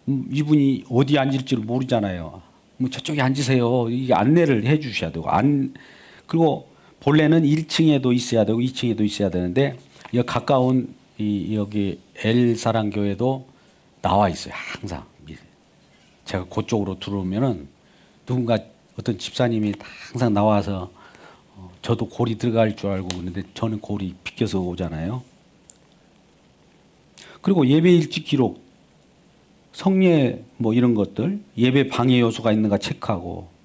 이분이 어디 앉을지를 모르잖아요. 뭐 저쪽에 앉으세요 이게 안내를 해주셔야 되고, 그리고 본래는 1층에도 있어야 되고 2층에도 있어야 되는데 여기 가까운 여기 엘사랑교회도 나와 있어요. 항상 제가 그쪽으로 들어오면은 누군가 어떤 집사님이 항상 나와서 저도 골이 들어갈 줄 알고 그러는데 저는 골이 비껴서 오잖아요. 그리고 예배 일지 기록, 성례 뭐 이런 것들, 예배 방해 요소가 있는가 체크하고,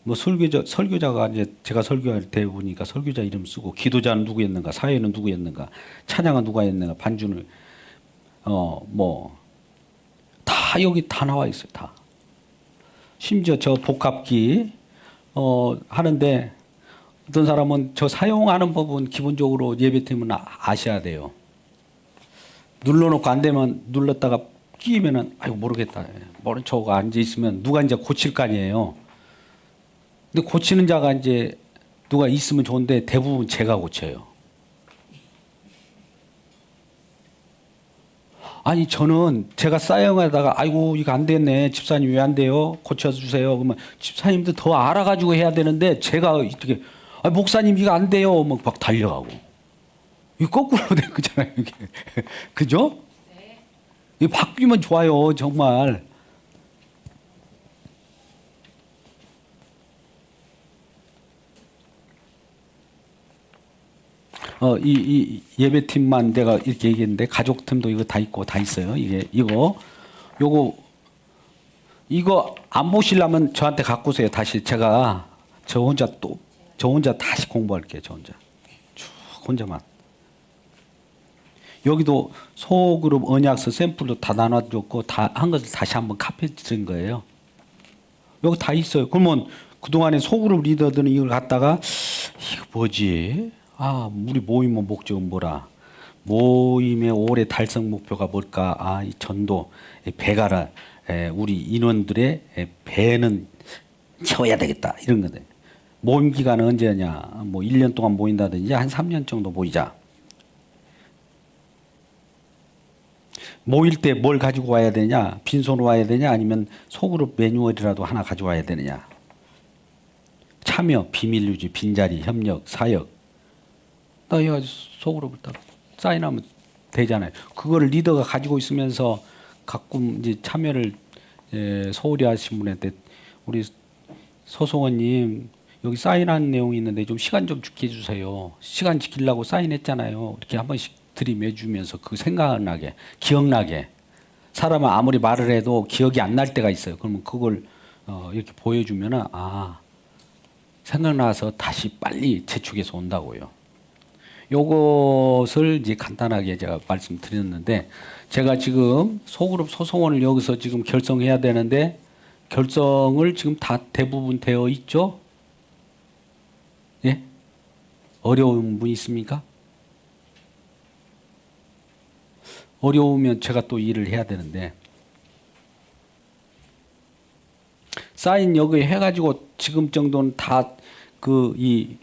뭐 설교자가 이제 제가 설교할 때 보니까 설교자 이름 쓰고, 기도자는 누구였는가, 사회는 누구였는가, 찬양은 누가 했는가, 반주는 뭐 다 여기 다 나와 있어요. 다. 심지어 저 복합기 하는데 어떤 사람은 저 사용하는 법은 기본적으로 예배팀은 아셔야 돼요. 눌러놓고 안 되면 눌렀다가 끼면은 모르겠다. 모른 척 앉아 있으면 누가 이제 고칠 거 아니에요. 근데 고치는 자가 이제 누가 있으면 좋은데 대부분 제가 고쳐요. 저는 제가 사용하다가 이거 안 됐네. 집사님 왜 안 돼요? 고쳐주세요. 그러면 집사님도 더 알아가지고 해야 되는데 제가 어떻게 목사님 이거 안 돼요. 막 달려가고. 이거 거꾸로 된 거잖아요. 이게. 그죠? 네. 이거 바뀌면 좋아요. 정말. 이 예배팀만 내가 이렇게 얘기했는데 가족팀도 이거 다 있고 다 있어요. 이거 안 보시려면 저한테 갖고 오세요. 다시 제가 저 혼자 다시 공부할게요. 저 혼자만. 여기도 소그룹 언약서 샘플도 다 나눠줬고 다 한 것을 다시 한번 카피 드린 거예요. 여기 다 있어요. 그러면 그동안에 소그룹 리더들은 이걸 갖다가 이거 뭐지? 우리 모임의 목적은 뭐라? 모임의 올해 달성 목표가 뭘까? 이 전도, 배가라, 우리 인원들의 배는 채워야 되겠다. 이런 건데. 모임 기간은 언제냐? 뭐 1년 동안 모인다든지 한 3년 정도 모이자. 모일 때 뭘 가지고 와야 되냐? 빈손으로 와야 되냐? 아니면 소그룹 매뉴얼이라도 하나 가져와야 되느냐? 참여, 비밀 유지, 빈자리, 협력, 사역. 나 이거 소그룹을 딱 사인하면 되잖아요. 그거를 리더가 가지고 있으면서 가끔 이제 참여를 소홀히 하신 분한테 우리 소송원님 여기 사인한 내용이 있는데 좀 시간 좀 지켜 주세요. 시간 지키려고 사인했잖아요. 이렇게 한 번씩 들이매주면서 그 생각나게, 기억나게. 사람은 아무리 말을 해도 기억이 안 날 때가 있어요. 그러면 그걸 이렇게 보여주면은 생각나서 다시 빨리 재촉해서 온다고요. 요것을 이제 간단하게 제가 말씀드렸는데 제가 지금 소그룹 소송원을 여기서 지금 결성해야 되는데 결성을 지금 다 대부분 되어 있죠? 예? 어려운 분 있습니까? 어려우면 제가 또 일을 해야 되는데 사인 여기 해가지고 지금 정도는 다 이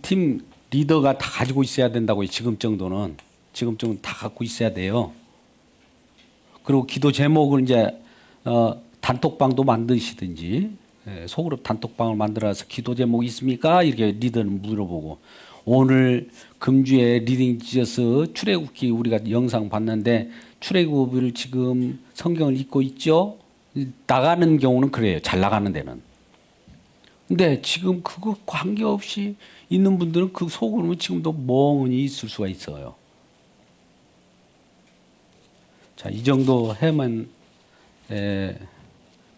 팀 리더가 다 가지고 있어야 된다고요. 지금 정도는 다 갖고 있어야 돼요. 그리고 기도 제목을 이제 단톡방도 만드시든지 소그룹 단톡방을 만들어서 기도 제목 있습니까? 이렇게 리더는 물어보고 오늘 금주에 리딩 지저스 출애굽기 우리가 영상 봤는데 출애굽을 지금 성경을 읽고 있죠? 나가는 경우는 그래요. 잘 나가는 데는. 근데 지금 그거 관계없이 있는 분들은 그 속으로는 지금도 멍하니 있을 수가 있어요. 자, 이 정도 하면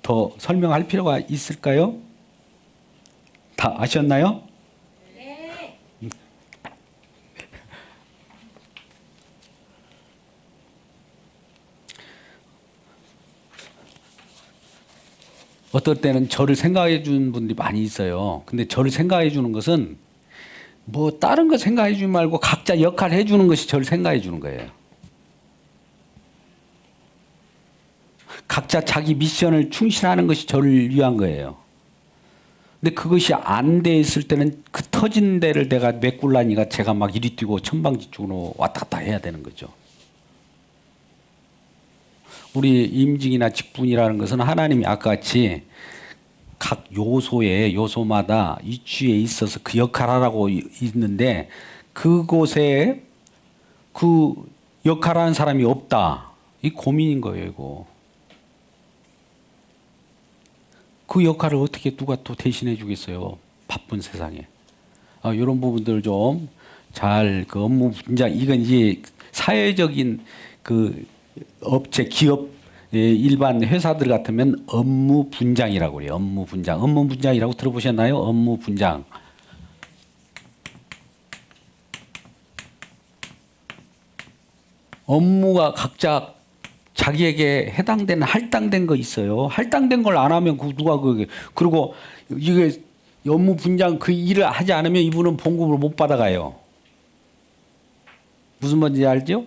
더 설명할 필요가 있을까요? 다 아셨나요? 네. 어떨 때는 저를 생각해 주는 분들이 많이 있어요. 근데 저를 생각해 주는 것은 뭐 다른 거 생각해 주지 말고 각자 역할 해 주는 것이 저를 생각해 주는 거예요. 각자 자기 미션을 충실하는 것이 저를 위한 거예요. 근데 그것이 안 돼 있을 때는 그 터진 데를 내가 메꿀라니까 제가 막 이리 뛰고 천방지축으로 왔다 갔다 해야 되는 거죠. 우리 임직이나 직분이라는 것은 하나님이 아까 같이 각 요소마다 위치에 있어서 그 역할하라고 있는데 그곳에 그 역할하는 사람이 없다. 이 고민인 거예요, 이거. 그 역할을 어떻게 누가 또 대신해 주겠어요? 바쁜 세상에. 이런 부분들 좀 잘 그 업무 분장 이건 이제 사회적인 그 업체 기업 일반 회사들 같으면 업무 분장이라고 그래요. 업무 분장이라고 들어보셨나요? 업무 분장. 업무가 각자 자기에게 해당되는 할당된 거 있어요. 할당된 걸 안 하면 누가 그리고 이게 업무 분장 그 일을 하지 않으면 이분은 봉급을 못 받아가요. 무슨 말인지 알죠?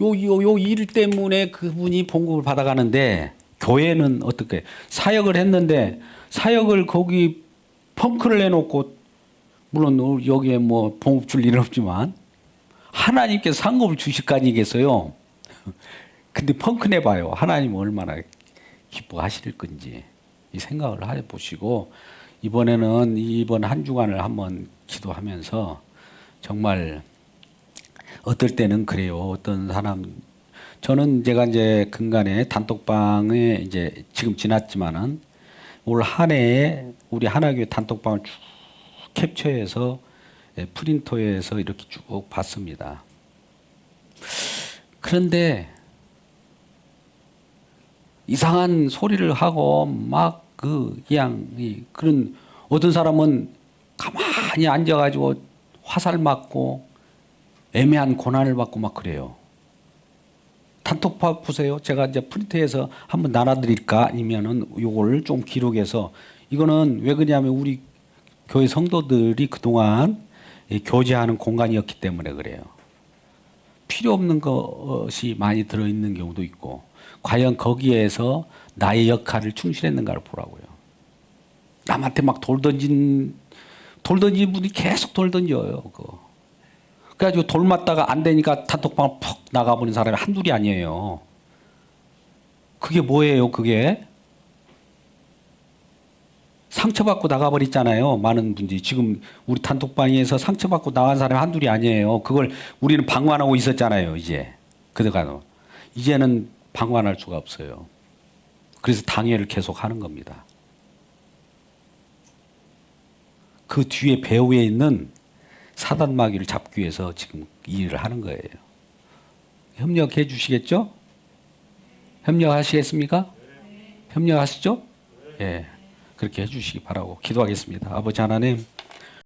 요 일 때문에 그분이 봉급을 받아가는데 교회는 어떻게 사역을 했는데 사역을 거기 펑크를 내놓고 물론 여기에 뭐 봉급 줄 일은 없지만 하나님께서 상급을 주실 거 아니겠어요? 근데 펑크 내봐요. 하나님은 얼마나 기뻐하실 건지 이 생각을 해보시고 이번에는 이번 한 주간을 한번 기도하면서 정말 어떨 때는 그래요. 어떤 사람 저는 제가 이제 근간에 단톡방에 이제 지금 지났지만은 올 한 해에 우리 하나교회 단톡방을 쭉 캡처해서 프린터해서 이렇게 쭉 봤습니다. 그런데 이상한 소리를 하고 막 그런 어떤 사람은 가만히 앉아가지고 화살 맞고 애매한 고난을 받고 막 그래요. 단톡방 보세요. 제가 이제 프린트해서 한번 나눠드릴까? 아니면은 요걸 좀 기록해서 이거는 왜 그러냐면 우리 교회 성도들이 그동안 교제하는 공간이었기 때문에 그래요. 필요 없는 것이 많이 들어있는 경우도 있고 과연 거기에서 나의 역할을 충실했는가를 보라고요. 남한테 막 돌 던진 분이 계속 돌 던져요. 그래가지고 돌 맞다가 안 되니까 단톡방을 푹 나가버린 사람이 한둘이 아니에요. 그게 뭐예요, 그게? 상처받고 나가버렸잖아요. 많은 분들이. 지금 우리 단톡방에서 상처받고 나간 사람이 한둘이 아니에요. 그걸 우리는 방관하고 있었잖아요. 이제. 그동안. 이제는 방관할 수가 없어요. 그래서 당회를 계속 하는 겁니다. 그 뒤에 배후에 있는 사단 마귀를 잡기 위해서 지금 이 일을 하는 거예요. 협력해 주시겠죠? 협력하시겠습니까? 협력하시죠? 예. 그렇게 해 주시기 바라고 기도하겠습니다. 아버지 하나님,